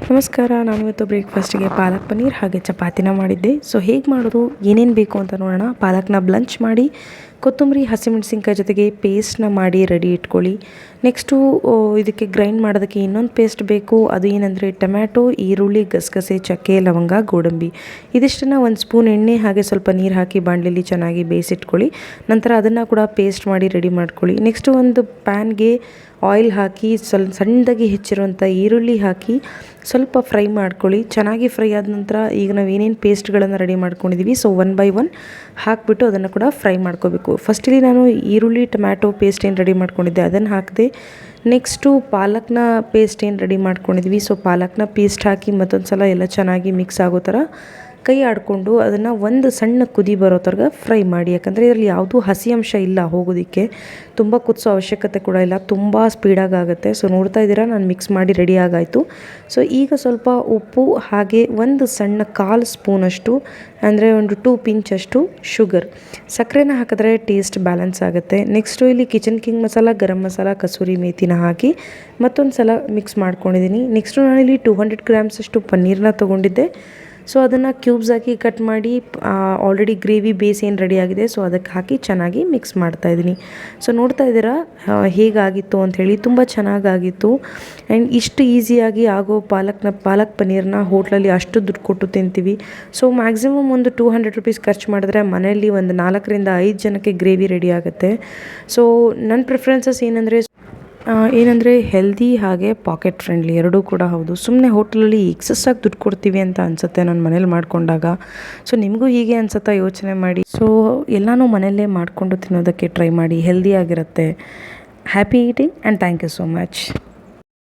ನಮಸ್ಕಾರ. ನಾನಿವತ್ತು ಬ್ರೇಕ್ಫಾಸ್ಟಿಗೆ ಪಾಲಕ್ ಪನ್ನೀರ್ ಹಾಗೆ ಚಪಾತಿನ ಮಾಡಿದ್ದೆ. ಸೊ ಹೇಗೆ ಮಾಡೋದು, ಏನೇನು ಬೇಕು ಅಂತ ನೋಡೋಣ. ಪಾಲಕ್ನ ಬ್ಲಂಚ್ ಮಾಡಿ, ಕೊತ್ತಂಬರಿ, ಹಸಿಮೆಣಸಿನ್ಕಾಯಿ ಜೊತೆಗೆ ಪೇಸ್ಟ್ನ ಮಾಡಿ ರೆಡಿ ಇಟ್ಕೊಳ್ಳಿ. ನೆಕ್ಸ್ಟು ಇದಕ್ಕೆ ಗ್ರೈಂಡ್ ಮಾಡೋದಕ್ಕೆ ಇನ್ನೊಂದು ಪೇಸ್ಟ್ ಬೇಕು. ಅದು ಏನಂದರೆ ಟೊಮ್ಯಾಟೊ, ಈರುಳ್ಳಿ, ಗಸಗಸೆ, ಚಕ್ಕೆ, ಲವಂಗ, ಗೋಡಂಬಿ ಇದಿಷ್ಟನ್ನು ಒಂದು ಸ್ಪೂನ್ ಎಣ್ಣೆ ಹಾಗೆ ಸ್ವಲ್ಪ ನೀರು ಹಾಕಿ ಬಾಣಲೆಯಲ್ಲಿ ಚೆನ್ನಾಗಿ ಬೇಯಿಸಿಟ್ಕೊಳ್ಳಿ. ನಂತರ ಅದನ್ನು ಕೂಡ ಪೇಸ್ಟ್ ಮಾಡಿ ರೆಡಿ ಮಾಡ್ಕೊಳ್ಳಿ. ನೆಕ್ಸ್ಟು ಒಂದು ಪ್ಯಾನ್ಗೆ ಆಯಿಲ್ ಹಾಕಿ ಸಣ್ಣದಾಗಿ ಹೆಚ್ಚಿರುವಂಥ ಈರುಳ್ಳಿ ಹಾಕಿ ಸ್ವಲ್ಪ ಫ್ರೈ ಮಾಡ್ಕೊಳ್ಳಿ. ಚೆನ್ನಾಗಿ ಫ್ರೈ ಆದ ನಂತರ ಈಗ ನಾವು ಏನೇನು ಪೇಸ್ಟ್ಗಳನ್ನು ರೆಡಿ ಮಾಡ್ಕೊಂಡಿದ್ದೀವಿ, ಸೊ ಒನ್ ಬೈ ಒನ್ ಹಾಕಿಬಿಟ್ಟು ಅದನ್ನು ಕೂಡ ಫ್ರೈ ಮಾಡ್ಕೋಬೇಕು. ಫಸ್ಟಲ್ಲಿ ನಾನು ಈರುಳ್ಳಿ ಟೊಮ್ಯಾಟೊ ಪೇಸ್ಟ್ ಏನು ರೆಡಿ ಮಾಡ್ಕೊಂಡಿದ್ದೆ ಅದನ್ನು ಹಾಕಿದೆ. ನೆಕ್ಸ್ಟು ಪಾಲಕ್ನ ಪೇಸ್ಟ್ ಏನು ರೆಡಿ ಮಾಡ್ಕೊಂಡಿದ್ವಿ, ಸೊ ಪಾಲಕ್ನ ಪೇಸ್ಟ್ ಹಾಕಿ ಮತ್ತೊಂದು ಸಲ ಎಲ್ಲ ಚೆನ್ನಾಗಿ ಮಿಕ್ಸ್ ಆಗೋ ಥರ ಕೈ ಆಡಿಕೊಂಡು ಅದನ್ನು ಒಂದು ಸಣ್ಣ ಕುದಿ ಬರೋ ಥರ ಫ್ರೈ ಮಾಡಿ. ಯಾಕಂದರೆ ಇದರಲ್ಲಿ ಯಾವುದೂ ಹಸಿ ಅಂಶ ಇಲ್ಲ ಹೋಗೋದಕ್ಕೆ, ತುಂಬ ಕುದಿಸೋ ಅವಶ್ಯಕತೆ ಕೂಡ ಇಲ್ಲ, ತುಂಬ ಸ್ಪೀಡಾಗಿ ಆಗುತ್ತೆ. ಸೊ ನೋಡ್ತಾ ಇದ್ದೀರಾ, ನಾನು ಮಿಕ್ಸ್ ಮಾಡಿ ರೆಡಿ ಆಗಾಯಿತು. ಸೊ ಈಗ ಸ್ವಲ್ಪ ಉಪ್ಪು ಹಾಗೆ ಒಂದು ಸಣ್ಣ 1/4 ಸ್ಪೂನಷ್ಟು ಅಂದರೆ ಒಂದು 2 ಪಿಂಚಷ್ಟು ಶುಗರ್, ಸಕ್ಕರೆನ ಹಾಕಿದ್ರೆ ಟೇಸ್ಟ್ ಬ್ಯಾಲೆನ್ಸ್ ಆಗುತ್ತೆ. ನೆಕ್ಸ್ಟು ಇಲ್ಲಿ ಕಿಚನ್ ಕಿಂಗ್ ಮಸಾಲ, ಗರಂ ಮಸಾಲ, ಕಸೂರಿ ಮೇಥಿನ ಹಾಕಿ ಮತ್ತೊಂದು ಸಲ ಮಿಕ್ಸ್ ಮಾಡ್ಕೊಂಡಿದ್ದೀನಿ. ನೆಕ್ಸ್ಟು ನಾನಿಲ್ಲಿ 200 ಗ್ರಾಮ್ಸಷ್ಟು ಪನ್ನೀರನ್ನ ತೊಗೊಂಡಿದ್ದೆ. ಸೊ ಅದನ್ನು ಕ್ಯೂಬ್ಸ್ ಹಾಕಿ ಕಟ್ ಮಾಡಿ ಆಲ್ರೆಡಿ ಗ್ರೇವಿ ಬೇಸ್ ಏನು ರೆಡಿ ಆಗಿದೆ, ಸೊ ಅದಕ್ಕೆ ಹಾಕಿ ಚೆನ್ನಾಗಿ ಮಿಕ್ಸ್ ಮಾಡ್ತಾಯಿದ್ದೀನಿ. ಸೊ ನೋಡ್ತಾ ಇದ್ದೀರಾ ಹೇಗಾಗಿತ್ತು ಅಂಥೇಳಿ, ತುಂಬ ಚೆನ್ನಾಗಾಗಿತ್ತು. ಆ್ಯಂಡ್ ಇಷ್ಟು ಈಸಿಯಾಗಿ ಆಗೋ ಪಾಲಕ್ ಪನ್ನೀರನ್ನ ಹೋಟ್ಲಲ್ಲಿ ಅಷ್ಟು ದುಡ್ಡು ಕೊಟ್ಟು ತಿಂತೀವಿ. ಸೊ ಮ್ಯಾಕ್ಸಿಮಮ್ ಒಂದು 200 ರೂಪೀಸ್ ಖರ್ಚು ಮಾಡಿದ್ರೆ ಮನೆಯಲ್ಲಿ ಒಂದು 4ರಿಂದ 5 ಜನಕ್ಕೆ ಗ್ರೇವಿ ರೆಡಿ ಆಗುತ್ತೆ. ಸೊ ನನ್ನ ಪ್ರಿಫರೆನ್ಸಸ್ ಏನಂದರೆ ಹೆಲ್ದಿ ಹಾಗೆ ಪಾಕೆಟ್ ಫ್ರೆಂಡ್ಲಿ ಎರಡೂ ಕೂಡ ಹೌದು. ಸುಮ್ಮನೆ ಹೋಟೆಲಲ್ಲಿ ಎಕ್ಸಸ್ಸಾಗಿ ದುಡ್ಡು ಕೊಡ್ತೀವಿ ಅಂತ ಅನಿಸುತ್ತೆ ನಾನು ಮನೇಲಿ ಮಾಡ್ಕೊಂಡಾಗ. ಸೊ ನಿಮಗೂ ಹೀಗೆ ಅನ್ಸುತ್ತಾ, ಯೋಚನೆ ಮಾಡಿ. ಸೊ ಎಲ್ಲನೂ ಮನೆಯಲ್ಲೇ ಮಾಡಿಕೊಂಡು ತಿನ್ನೋದಕ್ಕೆ ಟ್ರೈ ಮಾಡಿ, ಹೆಲ್ದಿಯಾಗಿರುತ್ತೆ. Happy eating and thank you so much.